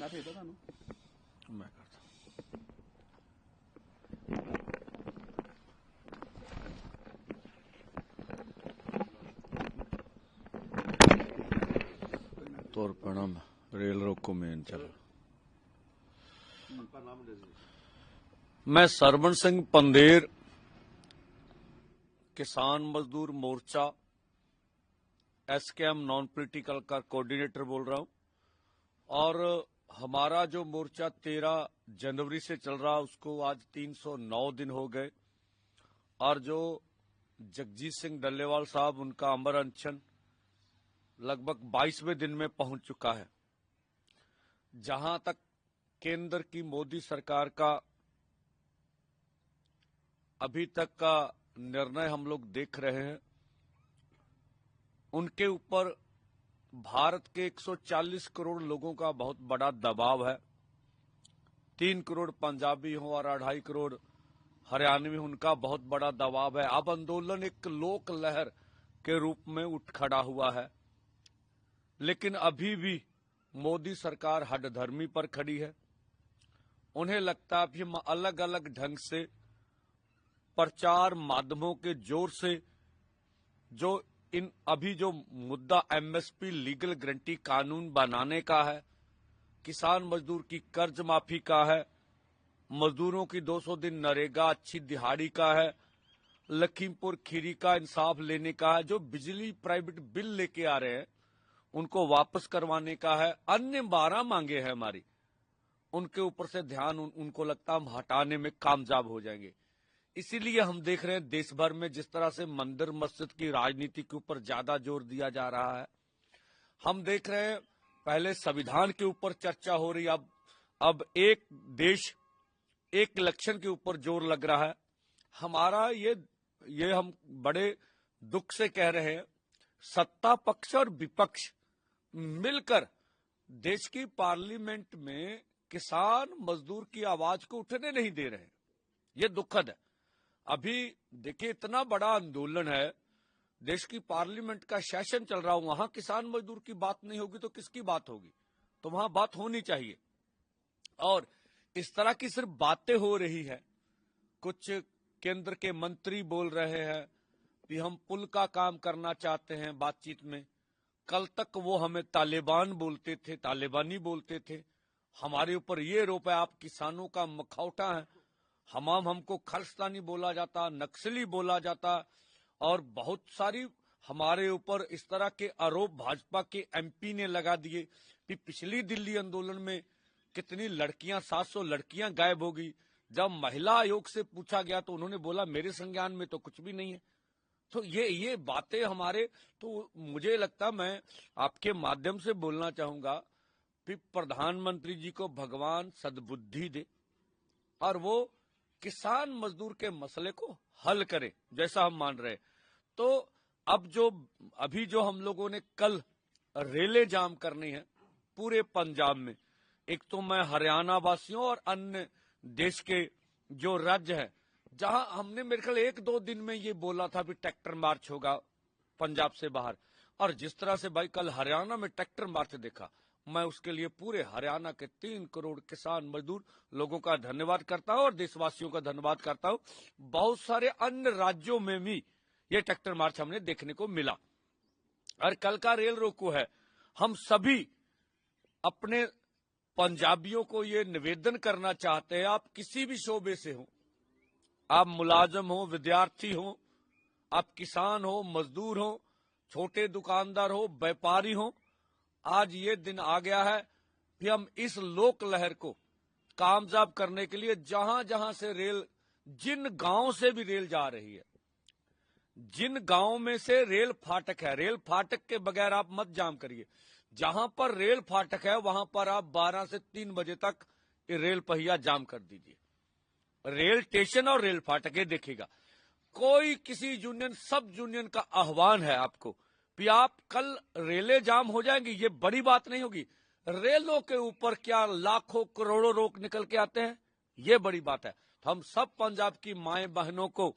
मैं भेजता था मैं करता तौर प्रणाम रेल रोको मेन चल। मैं सरवण सिंह पंदेर किसान मजदूर मोर्चा एसकेएम नॉन पॉलिटिकल का कोऑर्डिनेटर बोल रहा हूं। और हमारा जो मोर्चा 13 जनवरी से चल रहा उसको आज 309 दिन हो गए। और जो जगजीत सिंह डल्लेवाल साहब उनका अमर अनशन लगभग 22वें दिन में पहुंच चुका है। जहां तक केंद्र की मोदी सरकार का अभी तक का निर्णय हम लोग देख रहे हैं, उनके ऊपर भारत के 140 करोड़ लोगों का बहुत बड़ा दबाव है। 3 करोड़ पंजाबी हो और 2.5 करोड़ हरियाणवी, उनका बहुत बड़ा दबाव है। अब आंदोलन एक लोक लहर के रूप में उठ खड़ा हुआ है। लेकिन अभी भी मोदी सरकार हठधर्मी पर खड़ी है। उन्हें लगता है कि अलग अलग ढंग से प्रचार माध्यमों के जोर से जो अभी जो मुद्दा एमएसपी लीगल गारंटी कानून बनाने का है, किसान मजदूर की कर्ज माफी का है, मजदूरों की 200 दिन नरेगा अच्छी दिहाड़ी का है, लखीमपुर खीरी का इंसाफ लेने का है, जो बिजली प्राइवेट बिल लेके आ रहे हैं उनको वापस करवाने का है, अन्य 12 मांगे हैं हमारी, उनके ऊपर से ध्यान उनको लगता हम हटाने में कामयाब हो जाएंगे। इसीलिए हम देख रहे हैं देश भर में जिस तरह से मंदिर मस्जिद की राजनीति के ऊपर ज्यादा जोर दिया जा रहा है। हम देख रहे हैं पहले संविधान के ऊपर चर्चा हो रही, अब एक देश एक इलेक्शन के ऊपर जोर लग रहा है। हमारा ये हम बड़े दुख से कह रहे हैं, सत्ता पक्ष और विपक्ष मिलकर देश की पार्लियामेंट में किसान मजदूर की आवाज को उठने नहीं दे रहे। ये दुखद है। अभी देखिए इतना बड़ा आंदोलन है, देश की पार्लियामेंट का सेशन चल रहा हो, वहां किसान मजदूर की बात नहीं होगी तो किसकी बात होगी? तो वहां बात होनी चाहिए। और इस तरह की सिर्फ बातें हो रही है। कुछ केंद्र के मंत्री बोल रहे हैं कि हम पुल का काम करना चाहते हैं बातचीत में। कल तक वो हमें तालिबान बोलते थे, तालिबानी बोलते थे। हमारे ऊपर ये आरोप है आप किसानों का मखौटा है। हमको खालिस्तानी बोला जाता, नक्सली बोला जाता और बहुत सारी हमारे ऊपर इस तरह के आरोप भाजपा के एमपी ने लगा दिए कि पिछली दिल्ली आंदोलन में कितनी लड़कियां, 700 लड़कियां गायब हो गई। जब महिला आयोग से पूछा गया तो उन्होंने बोला मेरे संज्ञान में तो कुछ भी नहीं है। तो ये बातें हमारे, तो मुझे लगता, मैं आपके माध्यम से बोलना चाहूंगा कि प्रधानमंत्री जी को भगवान सद्बुद्धि दे और वो किसान मजदूर के मसले को हल करे जैसा हम मान रहे। तो अब अभी जो हम लोगों ने कल रेलें जाम करनी है पूरे पंजाब में, एक तो मैं हरियाणा वासियों और अन्य देश के जो राज्य है जहां हमने मेरे ख्याल 1-2 दिन में ये बोला था भी ट्रैक्टर मार्च होगा पंजाब से बाहर, और जिस तरह से भाई कल हरियाणा में ट्रैक्टर मार्च देखा, मैं उसके लिए पूरे हरियाणा के 3 करोड़ किसान मजदूर लोगों का धन्यवाद करता हूं और देशवासियों का धन्यवाद करता हूं। बहुत सारे अन्य राज्यों में भी ये ट्रैक्टर मार्च हमने देखने को मिला। और कल का रेल रोको है, हम सभी अपने पंजाबियों को ये निवेदन करना चाहते हैं, आप किसी भी शोबे से हो, आप मुलाजम हो, विद्यार्थी हो, आप किसान हो, मजदूर हो, छोटे दुकानदार हो, व्यापारी हो, आज ये दिन आ गया है कि हम इस लोक लहर को कामयाब करने के लिए जहां जहां से रेल, जिन गांवों से भी रेल जा रही है, जिन गांवों में से रेल फाटक है, रेल फाटक के बगैर आप मत जाम करिए। जहां पर रेल फाटक है वहां पर आप 12 से 3 बजे तक रेल पहिया जाम कर दीजिए। रेल स्टेशन और रेल फाटक ये देखिएगा। कोई किसी यूनियन, सब यूनियन का आह्वान है आपको कि आप कल रेलें जाम हो जाएंगी, ये बड़ी बात नहीं होगी। रेलों के ऊपर क्या लाखों करोड़ों लोग निकल के आते हैं, ये बड़ी बात है। तो हम सब पंजाब की माए बहनों को,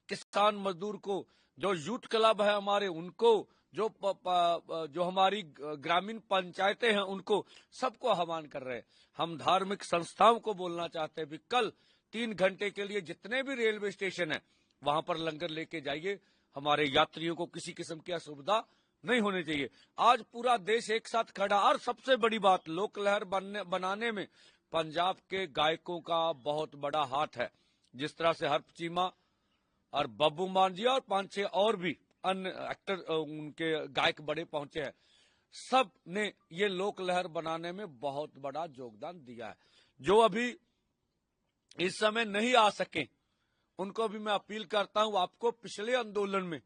किसान मजदूर को, जो यूथ क्लब है हमारे, उनको, जो हमारी ग्रामीण पंचायतें हैं उनको सबको आह्वान कर रहे हैं। हम धार्मिक संस्थाओं को बोलना चाहते हैं भी कल 3 घंटे के लिए जितने भी रेलवे स्टेशन है वहां पर लंगर लेके जाइए। हमारे यात्रियों को किसी किस्म की असुविधा नहीं होनी चाहिए। आज पूरा देश एक साथ खड़ा। और सबसे बड़ी बात, लोक लहर बनाने में पंजाब के गायकों का बहुत बड़ा हाथ है। जिस तरह से हरप चीमा और बब्बू मांझी और 5-6 और भी अन्य एक्टर उनके गायक बड़े पहुंचे हैं, सब ने ये लोक लहर बनाने में बहुत बड़ा योगदान दिया है। जो अभी इस समय नहीं आ सके उनको भी मैं अपील करता हूं, आपको पिछले आंदोलन में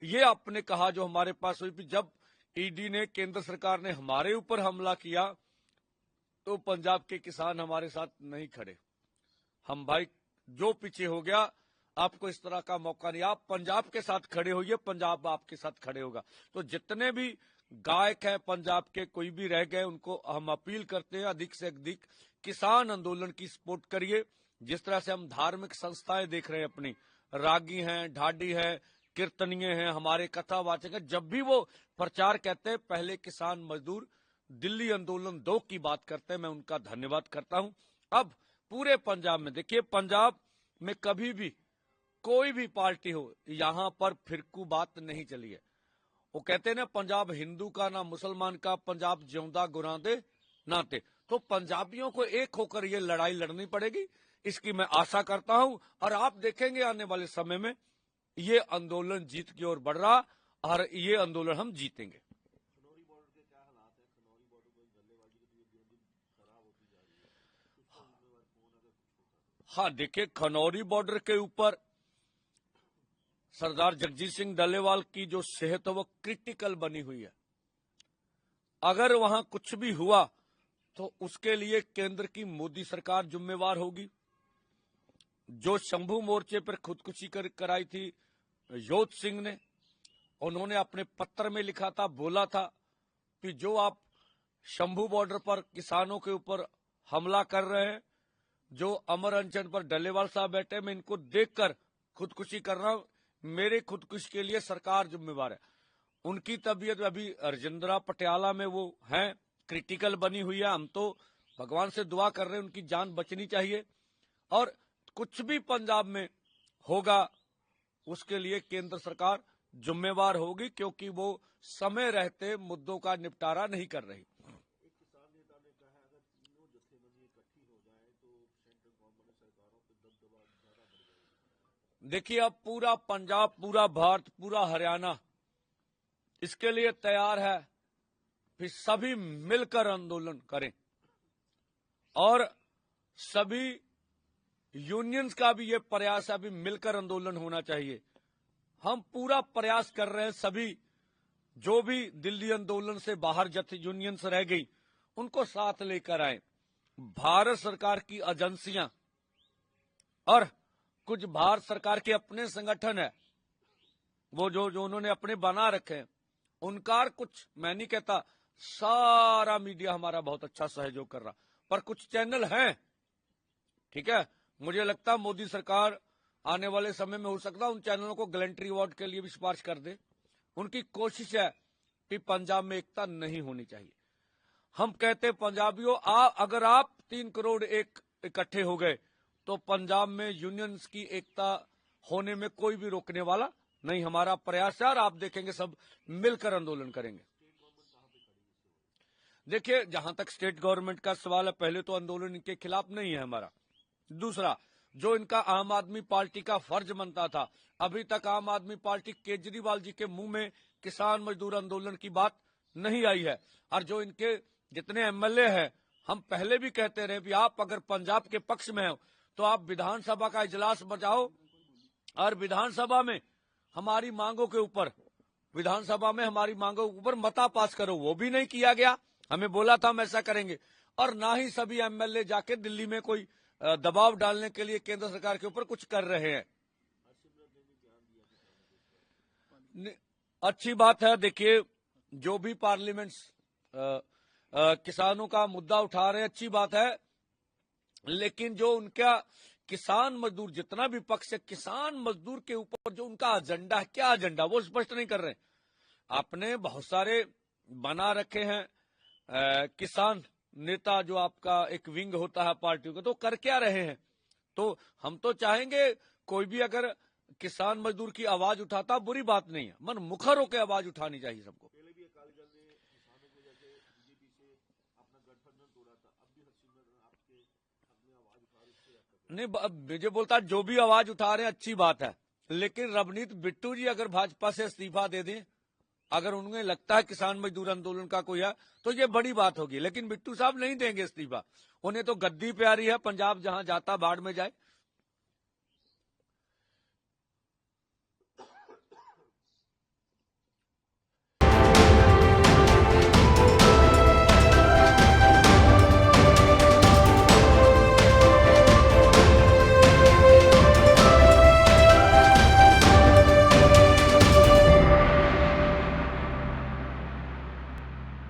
ये आपने कहा जो हमारे पास हुई, जब ईडी ने, केंद्र सरकार ने हमारे ऊपर हमला किया तो पंजाब के किसान हमारे साथ नहीं खड़े। हम भाई जो पीछे हो गया, आपको इस तरह का मौका नहीं। आप पंजाब के साथ खड़े होइए, पंजाब आपके साथ खड़े होगा। तो जितने भी गायक हैं पंजाब के, कोई भी रह गए, उनको हम अपील करते हैं अधिक से अधिक किसान आंदोलन की सपोर्ट करिए। जिस तरह से हम धार्मिक संस्थाएं देख रहे हैं, अपनी रागी हैं, ढाडी है, कीर्तनीय हैं, हमारे कथावाचक हैं, जब भी वो प्रचार कहते हैं पहले किसान मजदूर दिल्ली आंदोलन 2 की बात करते हैं, मैं उनका धन्यवाद करता हूं। अब पूरे पंजाब में देखिए, पंजाब में कभी भी कोई भी पार्टी हो, यहां पर फिरकू बात नहीं चली है। वो कहते हैं ना, पंजाब हिंदू का ना मुसलमान का, पंजाब जिਉਂदा गुरां दे नाते। तो पंजाबियों को एक होकर ये लड़ाई लड़नी पड़ेगी, इसकी मैं आशा करता हूं। और आप देखेंगे आने वाले समय में ये आंदोलन जीत की ओर बढ़ रहा, और ये आंदोलन हम जीतेंगे। हाँ देखिए, खनौरी बॉर्डर के ऊपर सरदार जगजीत सिंह डल्लेवाल की जो सेहत है वो क्रिटिकल बनी हुई है। अगर वहां कुछ भी हुआ तो उसके लिए केंद्र की मोदी सरकार जिम्मेवार होगी। जो शंभू मोर्चे पर खुदकुशी कराई थी योध सिंह ने, उन्होंने अपने पत्र में लिखा था, बोला था कि जो आप शंभू बॉर्डर पर किसानों के ऊपर हमला कर रहे हैं, जो अमर अनशन पर डल्लेवाल साहब बैठे, मैं इनको देखकर खुदकुशी कर रहा हूं, मेरे खुदकुशी के लिए सरकार जिम्मेवार है। उनकी तबीयत अभी राजेंद्रा पटियाला में वो हैं, क्रिटिकल बनी हुई है। हम तो भगवान से दुआ कर रहे हैं उनकी जान बचनी चाहिए। और कुछ भी पंजाब में होगा उसके लिए केंद्र सरकार जिम्मेवार होगी, क्योंकि वो समय रहते मुद्दों का निपटारा नहीं कर रही। देखिए, अब पूरा पंजाब, पूरा भारत, पूरा हरियाणा इसके लिए तैयार है, फिर सभी मिलकर आंदोलन करें। और सभी यूनियंस का भी ये प्रयास है, अभी मिलकर आंदोलन होना चाहिए। हम पूरा प्रयास कर रहे हैं, सभी जो भी दिल्ली आंदोलन से बाहर जथ यूनियंस रह गई उनको साथ लेकर आए। भारत सरकार की एजेंसियां और कुछ भारत सरकार के अपने संगठन है, वो जो उन्होंने अपने बना रखे हैं, उनका कुछ, मैं नहीं कहता सारा मीडिया हमारा बहुत अच्छा सहयोग कर रहा, पर कुछ चैनल हैं, ठीक है, मुझे लगता मोदी सरकार आने वाले समय में हो सकता उन चैनलों को गैलेंट्री अवार्ड के लिए भी सिफारिश कर दे। उनकी कोशिश है कि पंजाब में एकता नहीं होनी चाहिए। हम कहते पंजाबियों, अगर आप 3 करोड़ इकट्ठे हो गए तो पंजाब में यूनियंस की एकता होने में कोई भी रोकने वाला नहीं। हमारा प्रयास है और आप देखेंगे सब मिलकर आंदोलन करेंगे। देखिए, जहां तक स्टेट गवर्नमेंट का सवाल है, पहले तो आंदोलन इनके खिलाफ नहीं है हमारा। दूसरा, जो इनका आम आदमी पार्टी का फर्ज बनता था, अभी तक आम आदमी पार्टी केजरीवाल जी के मुंह में किसान मजदूर आंदोलन की बात नहीं आई है। और जो इनके जितने एमएलए हैं, हम पहले भी कहते रहे कि आप अगर पंजाब के पक्ष में हो तो आप विधानसभा का इजलास बजाओ और विधानसभा में हमारी मांगों के ऊपर, विधानसभा में हमारी मांगों के ऊपर मता पास करो। वो भी नहीं किया गया। हमें बोला था हम ऐसा करेंगे, और ना ही सभी एमएलए जाके दिल्ली में कोई दबाव डालने के लिए केंद्र सरकार के ऊपर कुछ कर रहे हैं। अच्छी बात है। देखिए, जो भी पार्लियामेंट किसानों का मुद्दा उठा रहे हैं, अच्छी बात है, लेकिन जो उनका किसान मजदूर, जितना भी पक्ष है, किसान मजदूर के ऊपर जो उनका एजेंडा है, क्या एजेंडा, वो स्पष्ट नहीं कर रहे। आपने बहुत सारे बना रखे हैं किसान नेता, जो आपका एक विंग होता है पार्टियों का, तो कर क्या रहे हैं? तो हम तो चाहेंगे कोई भी अगर किसान मजदूर की आवाज उठाता, बुरी बात नहीं है, मन मुखर होकर आवाज उठानी चाहिए सबको। पहले भी अकाली दल ने किसानों की वजह से बीजेपी से अपना गठबंधन तोड़ा था, अब भी हरसिमरत आपके अपनी आवाज उठा रही है। नहीं, मुझे बोलता जो भी आवाज उठा रहे हैं अच्छी बात है, लेकिन रवनीत बिट्टू जी अगर भाजपा से इस्तीफा दे दें, अगर उन्हें लगता है किसान मजदूर आंदोलन का कोई है, तो ये बड़ी बात होगी। लेकिन बिट्टू साहब नहीं देंगे इस्तीफा, उन्हें तो गद्दी प्यारी है, पंजाब जहां जाता बाढ़ में जाए।